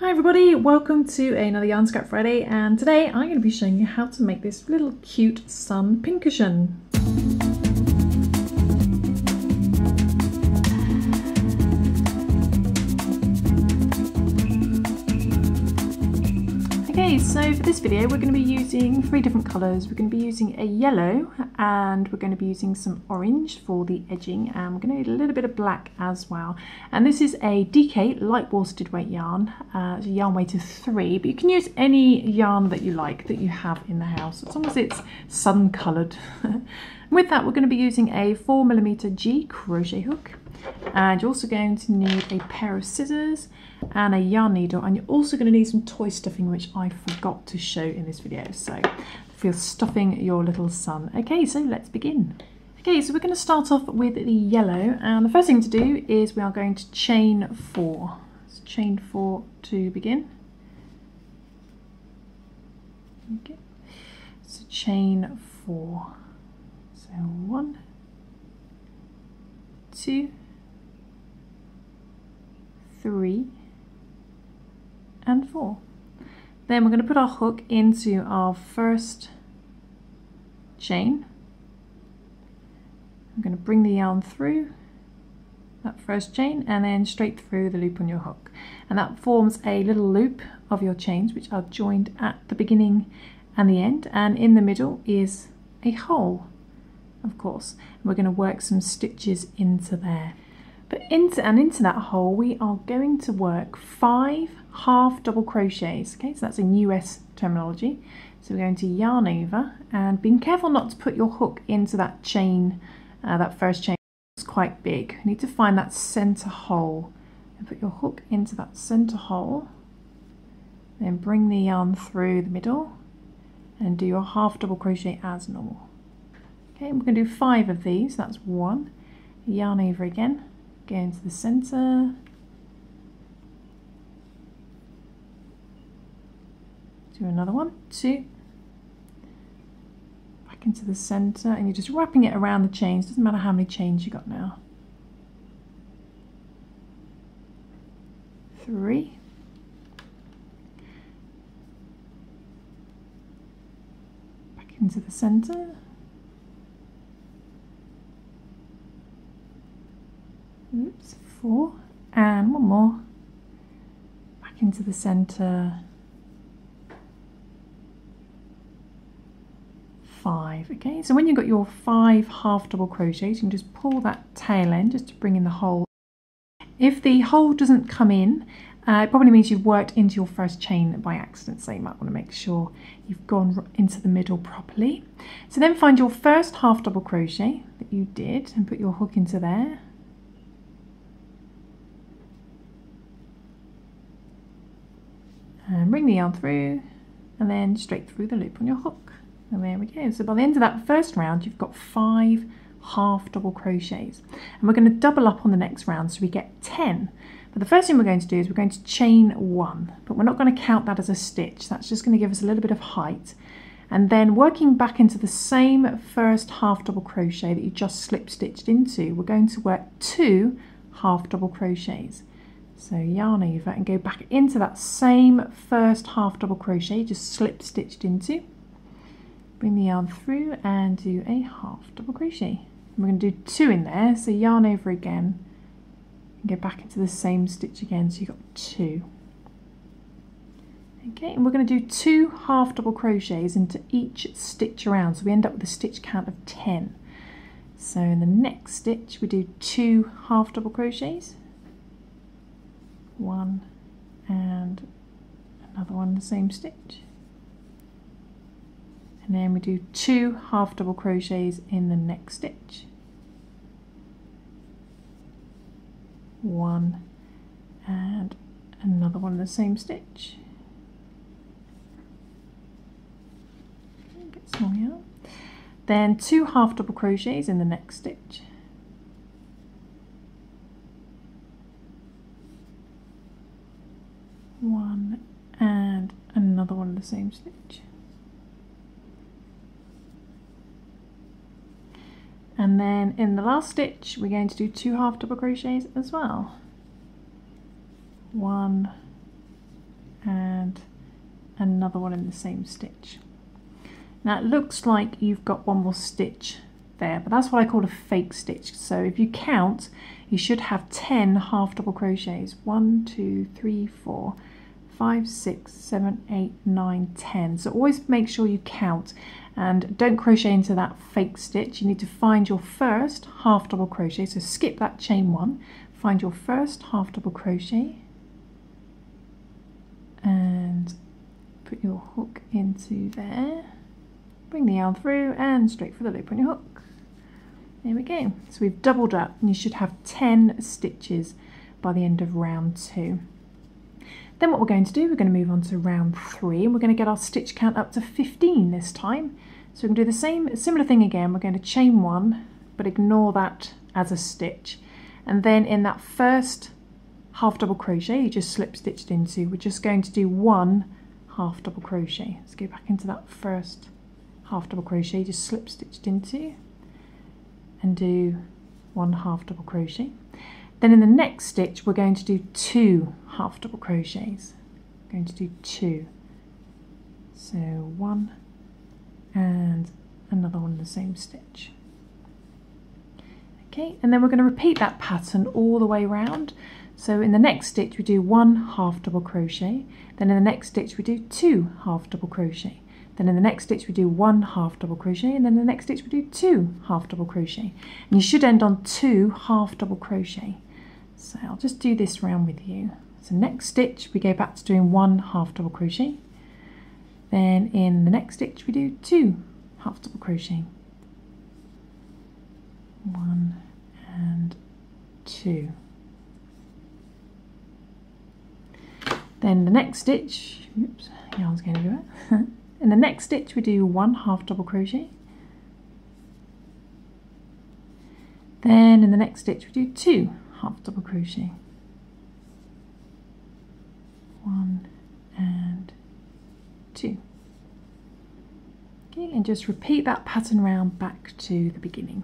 Hi everybody, welcome to another Yarn Scrap Friday, and today I'm going to be showing you how to make this little cute sun pincushion. Okay, so for this video we're going to be using three different colours. We're going to be using a yellow, and we're going to be using some orange for the edging, and we're going to need a little bit of black as well. And this is a DK light worsted weight yarn. It's a yarn weight of 3, but you can use any yarn that you like, that you have in the house, as long as it's sun coloured. With that, we're going to be using a 4mm G crochet hook, and you're also going to need a pair of scissors and a yarn needle, and you're also going to need some toy stuffing, which I forgot to show in this video, so for stuffing your little sun. Okay, so let's begin. Okay, so we're going to start off with the yellow, and the first thing to do is we are going to chain 4. So chain 4 to begin. Okay, so chain 4. So 1, 2, 3, and 4. Then we're going to put our hook into our first chain. I'm going to bring the yarn through that first chain and then straight through the loop on your hook, and that forms a little loop of your chains, which are joined at the beginning and the end, and in the middle is a hole, of course. And we're going to work some stitches into there. But into that hole we are going to work 5 half double crochets. Okay, so that's in US terminology. So we're going to yarn over, and being careful not to put your hook into that chain, that first chain. It's quite big. You need to find that center hole and put your hook into that center hole, then bring the yarn through the middle and do your half double crochet as normal. Okay, and we're going to do 5 of these. That's 1, yarn over again, go into the center, do another one, 2, back into the center, and you're just wrapping it around the chains. Doesn't matter how many chains you got now. 3, back into the center, oops, 4, and one more, back into the center, 5. Okay, so when you've got your 5 half double crochets, you can just pull that tail end just to bring in the hole. If the hole doesn't come in, it probably means you've worked into your first chain by accident, so you might want to make sure you've gone into the middle properly. So then find your first half double crochet that you did and put your hook into there. And bring the yarn through and then straight through the loop on your hook. And there we go. So by the end of that first round you've got 5 half double crochets, and we're going to double up on the next round so we get 10. But the first thing we're going to do is we're going to chain 1, but we're not going to count that as a stitch. That's just going to give us a little bit of height, and then working back into the same first half double crochet that you just slip stitched into, we're going to work 2 half double crochets. So yarn over and go back into that same first half double crochet just slip stitched into, bring the yarn through and do a half double crochet. And we're going to do 2 in there, so yarn over again and go back into the same stitch again, so you've got 2. Okay, and we're going to do 2 half double crochets into each stitch around, so we end up with a stitch count of 10. So in the next stitch we do 2 half double crochets, 1 and another one in the same stitch, and then we do 2 half double crochets in the next stitch, 1 and another one in the same stitch. Get some more yarn. Then 2 half double crochets in the next stitch, 1 and another one in the same stitch. And then in the last stitch we're going to do 2 half double crochets as well. 1 another one in the same stitch. Now it looks like you've got one more stitch there, but that's what I call a fake stitch. So if you count, you should have 10 half double crochets. 1, 2, 3, 4, 5, 6, 7, 8, 9, 10. So always make sure you count and don't crochet into that fake stitch. You need to find your first half double crochet. So skip that chain 1, find your first half double crochet and put your hook into there. Bring the yarn through and straight for the loop on your hook. There we go. So we've doubled up and you should have 10 stitches by the end of round 2. Then what we're going to do, we're going to move on to round 3 and we're going to get our stitch count up to 15 this time. So we can do the similar thing again. We're going to chain 1 but ignore that as a stitch, and then in that first half double crochet you just slip stitched into, we're just going to do 1 half double crochet. Let's go back into that first half double crochet, just slip stitched into and do 1 half double crochet. Then in the next stitch we're going to do 2 half double crochets. We're going to do 2. So 1 and another one in the same stitch. Okay, and then we're going to repeat that pattern all the way around. So in the next stitch we do 1 half double crochet, then in the next stitch we do 2 half double crochet, then in the next stitch we do 1 half double crochet, and then in the next stitch we do 2 half double crochet. And you should end on 2 half double crochet. So I'll just do this round with you. So next stitch we go back to doing 1 half double crochet, then in the next stitch we do 2 half double crochet, 1 and 2. Then the next stitch, oops, yarn's going everywhere. In the next stitch we do 1 half double crochet, then in the next stitch we do 2 half double crochet, 1 and 2. Okay, and just repeat that pattern round back to the beginning.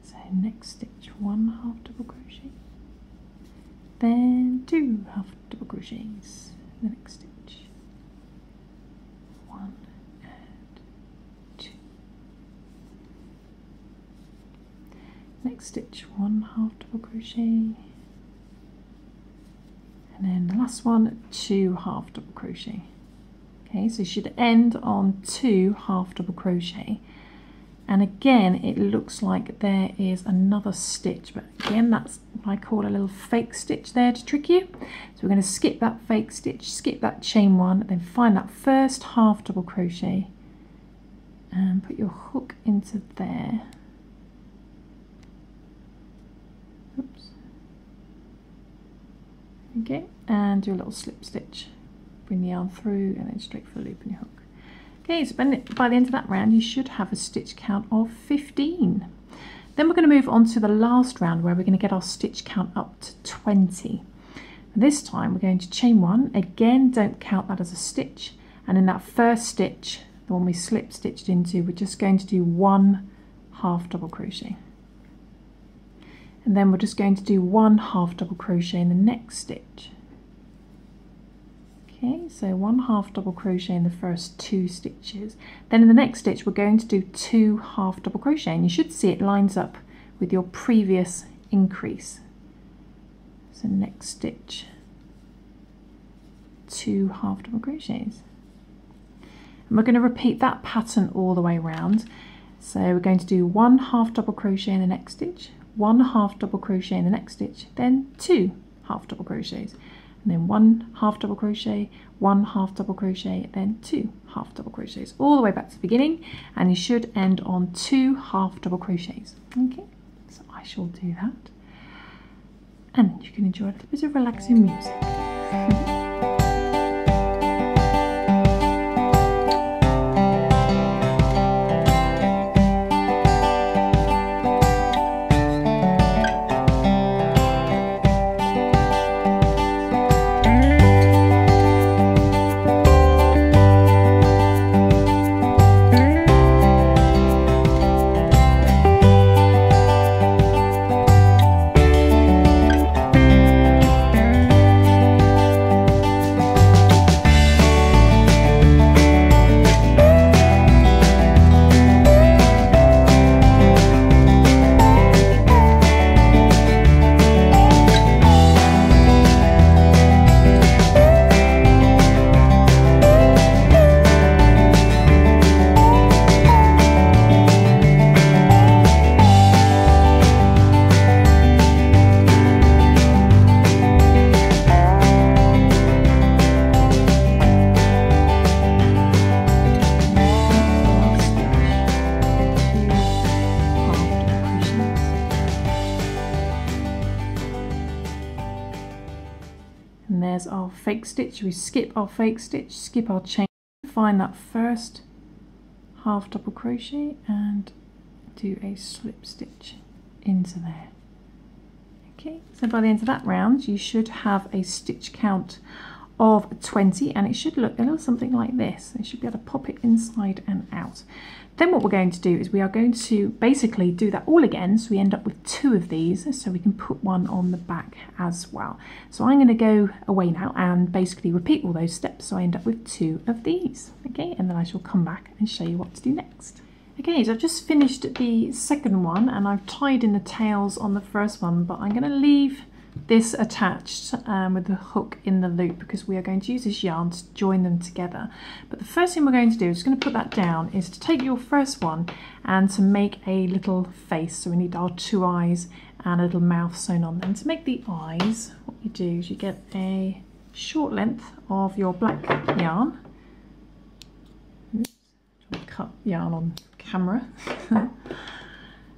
So next stitch 1 half double crochet, then 2 half double crochets, the next stitch 1 and 2, next stitch 1 half double crochet, and then the last one 2 half double crochet. Okay, so you should end on 2 half double crochet, and again it looks like there is another stitch, but again that's what I call a little fake stitch there to trick you. So we're going to skip that fake stitch, skip that chain 1, then find that first half double crochet and put your hook into there. Oops. Okay, and do a little slip stitch. Bring the yarn through and then straight for the loop in your hook. Okay, so by the end of that round you should have a stitch count of 15. Then we're going to move on to the last round where we're going to get our stitch count up to 20. And this time we're going to chain 1, again don't count that as a stitch, and in that first stitch, the one we slip stitched into, we're just going to do 1 half double crochet. And then we're just going to do 1 half double crochet in the next stitch. Okay, so 1 half double crochet in the first 2 stitches. Then in the next stitch we're going to do 2 half double crochet, and you should see it lines up with your previous increase. So next stitch 2 half double crochets, and we're going to repeat that pattern all the way around. So we're going to do 1 half double crochet in the next stitch, 1 half double crochet in the next stitch, then 2 half double crochets, and then 1 half double crochet, 1 half double crochet, then 2 half double crochets, all the way back to the beginning, and you should end on 2 half double crochets. Okay, so I shall do that, and you can enjoy a little bit of relaxing music. fake stitch, we skip our fake stitch, skip our chain, find that first half double crochet and do a slip stitch into there. Okay, so by the end of that round you should have a stitch count of 20, and it should look a little something like this. You should be able to pop it inside and out. Then what we're going to do is we are going to basically do that all again, so we end up with 2 of these, so we can put one on the back as well. So I'm going to go away now and basically repeat all those steps, so I end up with 2 of these. Okay, and then I shall come back and show you what to do next. Okay, so I've just finished the second one and I've tied in the tails on the first one, but I'm going to leave this attached with the hook in the loop because we are going to use this yarn to join them together. But the first thing we're going to do, is going to put that down, is to take your first one and to make a little face. So we need our 2 eyes and a little mouth sewn on them. To make the eyes, what you do is you get a short length of your black yarn. Oops, trying to cut yarn on camera. And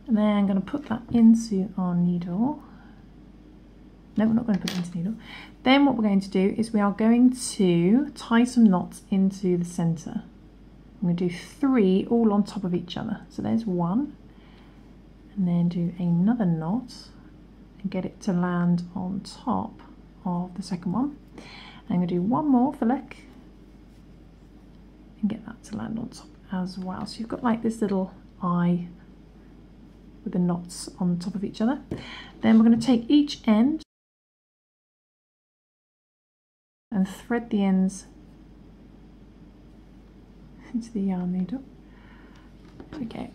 then I'm going to put that into our needle. No, we're not going to put it into the needle. Then what we're going to do is we are going to tie some knots into the centre. I'm going to do 3 all on top of each other. So there's 1, and then do another knot and get it to land on top of the second one. I'm going to do 1 more for luck and get that to land on top as well. So you've got like this little eye with the knots on top of each other. Then we're going to take each end and thread the ends into the yarn needle. Okay,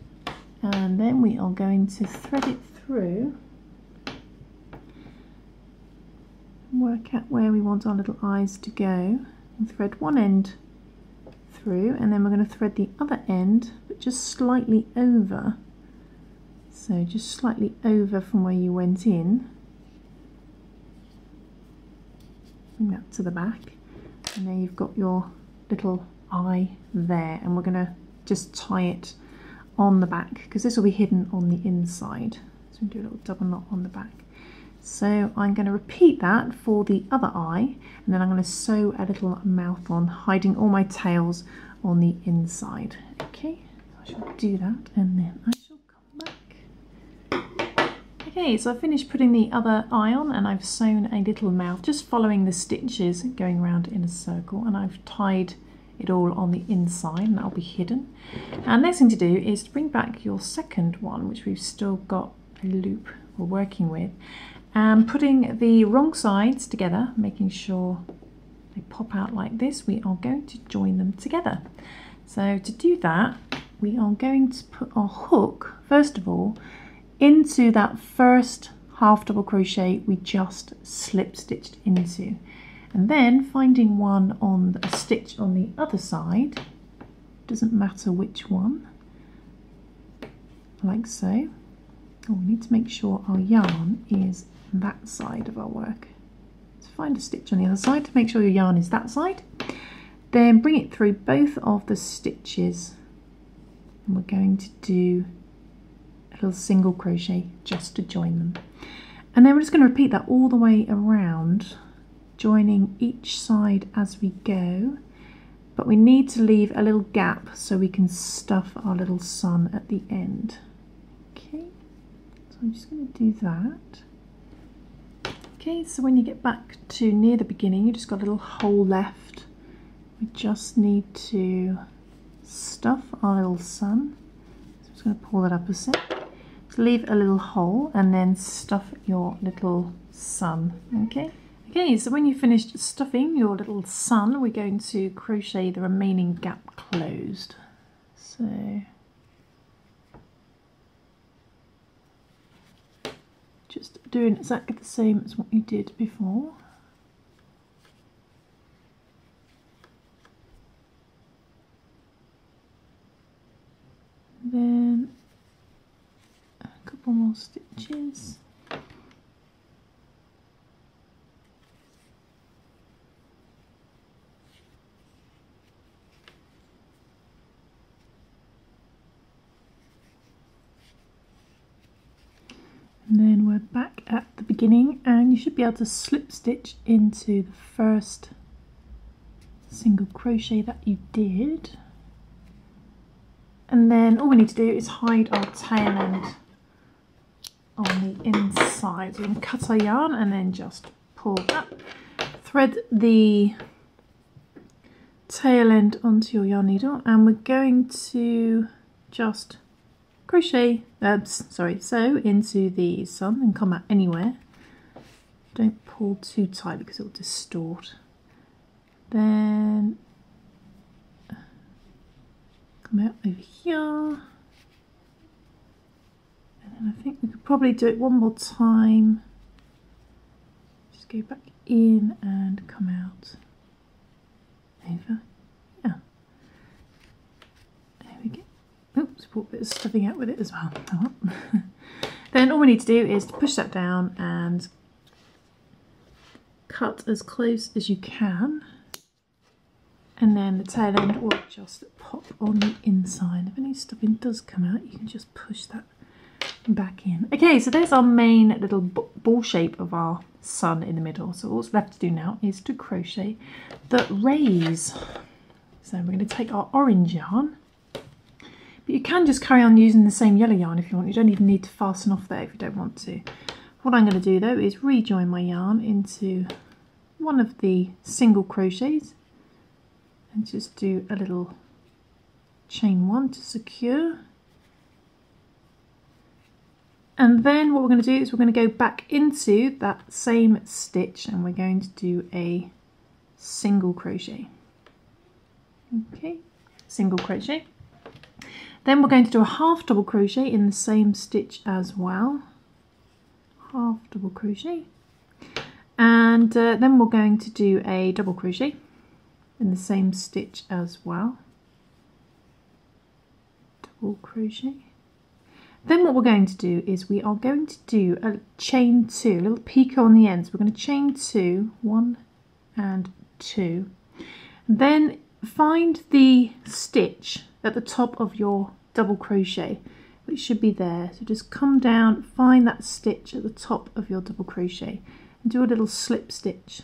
and then we are going to thread it through, work out where we want our little eyes to go, and thread one end through, and then we're going to thread the other end, but just slightly over. So just slightly over from where you went in. Bring that to the back, and there you've got your little eye there, and we're going to just tie it on the back because this will be hidden on the inside. So we do a little double knot on the back. So I'm going to repeat that for the other eye, and then I'm going to sew a little mouth on, hiding all my tails on the inside. Okay, I shall do that and then I shall come back. Okay, so I've finished putting the other eye on and I've sewn a little mouth, just following the stitches, going around in a circle, and I've tied it all on the inside and that'll be hidden. And next thing to do is to bring back your second one, which we've still got a loop we're working with, and putting the wrong sides together, making sure they pop out like this, we are going to join them together. So to do that, we are going to put our hook, first of all, into that first half double crochet we just slip stitched into, and then finding one on a stitch on the other side, doesn't matter which one, like so. Oh, we need to make sure our yarn is that side of our work. So find a stitch on the other side to make sure your yarn is that side. Then bring it through both of the stitches, and we're going to do a little single crochet just to join them. And then we're just going to repeat that all the way around, joining each side as we go, but we need to leave a little gap so we can stuff our little sun at the end. Okay, so I'm just going to do that. Okay, so when you get back to near the beginning, you just got a little hole left. We just need to stuff our little sun. So I'm just going to pull that up a sec. So leave a little hole and then stuff your little sun. Okay. Okay, so when you've finished stuffing your little sun, we're going to crochet the remaining gap closed. So just doing exactly the same as what you did before. Then a couple more stitches. And then we're back at the beginning, and you should be able to slip stitch into the first single crochet that you did. And then all we need to do is hide our tail end on the inside. So we can cut our yarn and then just pull up, thread the tail end onto your yarn needle, and we're going to just crochet, sew into the sun and come out anywhere. Don't pull too tight because it will distort. Then come out over here, and then I think we could probably do it one more time. Just go back in and come out over. Yeah. There we go. Oops, brought a bit of stuffing out with it as well. Then all we need to do is to push that down and cut as close as you can. And then the tail end will just pop on the inside. If any stuffing does come out, you can just push that back in. Okay, so there's our main little ball shape of our sun in the middle. So all that's left to do now is to crochet the rays. So we're going to take our orange yarn, but you can just carry on using the same yellow yarn if you want. You don't even need to fasten off there if you don't want to. What I'm going to do though is rejoin my yarn into one of the single crochets and just do a little chain one to secure. And then what we're going to do is we're going to go back into that same stitch and we're going to do a single crochet. Okay, single crochet. Then we're going to do a half double crochet in the same stitch as well. Half double crochet. And then we're going to do a double crochet in the same stitch as well. Double crochet. Then what we're going to do is we are going to do a chain two, a little picot on the ends. We're going to chain two, 1 and 2. Then find the stitch at the top of your double crochet, which should be there. So just come down, find that stitch at the top of your double crochet and do a little slip stitch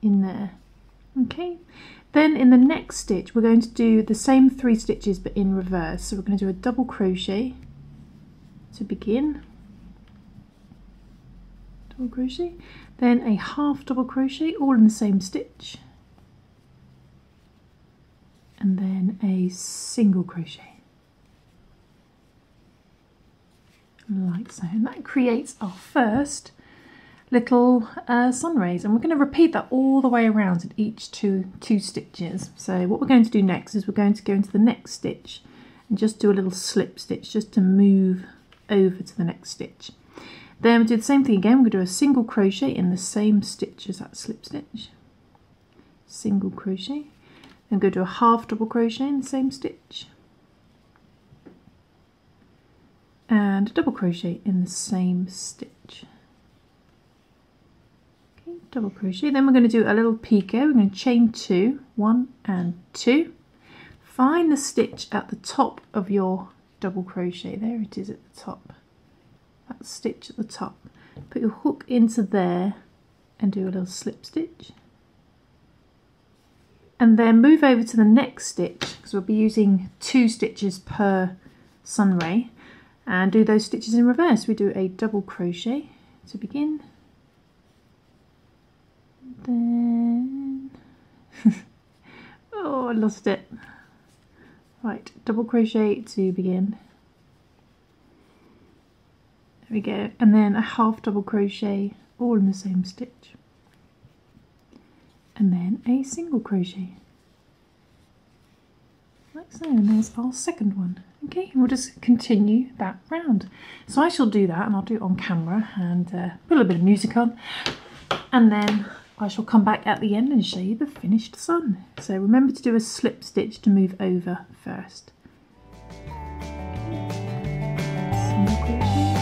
in there. Okay, then in the next stitch we're going to do the same 3 stitches but in reverse. So we're going to do a double crochet to begin, double crochet, then a half double crochet all in the same stitch, and then a single crochet like so, and that creates our first little sun rays, and we're going to repeat that all the way around in each two stitches. So what we're going to do next is we're going to go into the next stitch and just do a little slip stitch just to move over to the next stitch. Then we'll do the same thing again. We'll do a single crochet in the same stitch as that slip stitch, single crochet, then go to a half double crochet in the same stitch, and a double crochet in the same stitch. Okay, double crochet. Then we're going to do a little picot. We're going to chain 2, 1 and 2. Find the stitch at the top of your double crochet. There it is at the top. That stitch at the top. Put your hook into there and do a little slip stitch. And then move over to the next stitch, because we'll be using 2 stitches per sun ray, and do those stitches in reverse. We do a double crochet to begin. Then oh, I lost it. Right, double crochet to begin. There we go, and then a half double crochet all in the same stitch, and then a single crochet like so, and there's our second one. Okay, and we'll just continue that round. So I shall do that, and I'll do it on camera and put a little bit of music on, and then I shall come back at the end and show you the finished sun. So remember to do a slip stitch to move over first. Single crochet.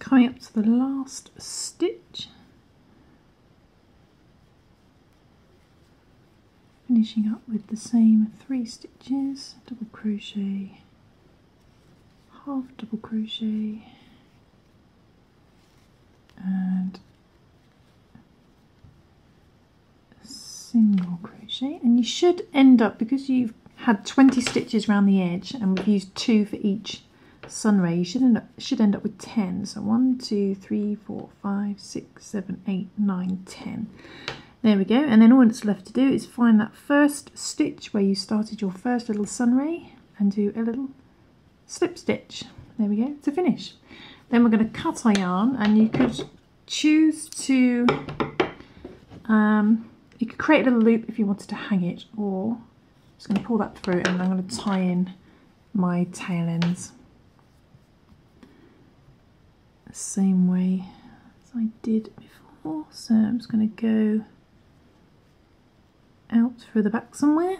coming up to the last stitch. Finishing up with the same 3 stitches, double crochet, half double crochet, and a single crochet. And you should end up, because you've had 20 stitches around the edge and we've used 2 for each sunray, you should end up with 10. So 1, 2, 3, 4, 5, 6, 7, 8, 9, 10. There we go. And then all that's left to do is find that first stitch where you started your first little sunray and do a little slip stitch. There we go, to finish. Then we're going to cut our yarn, and you could choose to you could create a little loop if you wanted to hang it, or I'm just going to pull that through and I'm going to tie in my tail ends the same way as I did before. So I'm just going to go out through the back somewhere,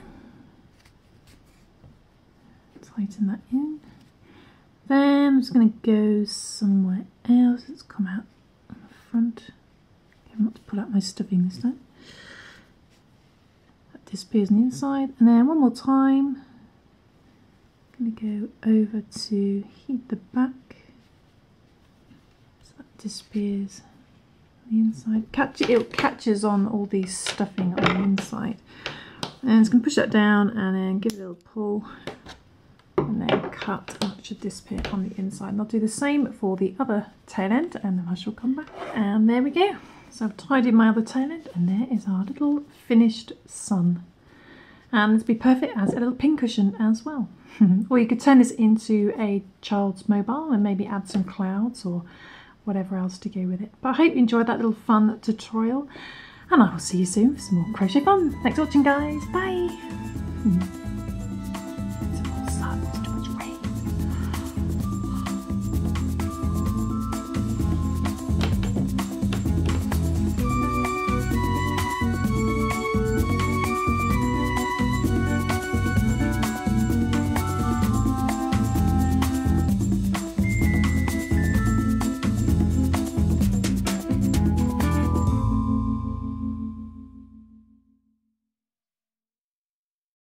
tighten that in. Then I'm just going to go somewhere else. It's come out on the front. I'm not to pull out my stuffing this time. That disappears on the inside. And then one more time, I'm going to go over to the back. So that disappears on the inside. It catches on all these stuffing on the inside. And I'm just going to push that down and then give it a little pull. And then cut, and it should disappear on the inside. And I'll do the same for the other tail end, and then I shall come back. And there we go. So I've tied in my other tail end, and there is our little finished sun. And this will be perfect as a little pincushion as well. Or you could turn this into a child's mobile and maybe add some clouds or whatever else to go with it. But I hope you enjoyed that little fun tutorial, and I will see you soon for some more crochet fun. Thanks for watching, guys. Bye.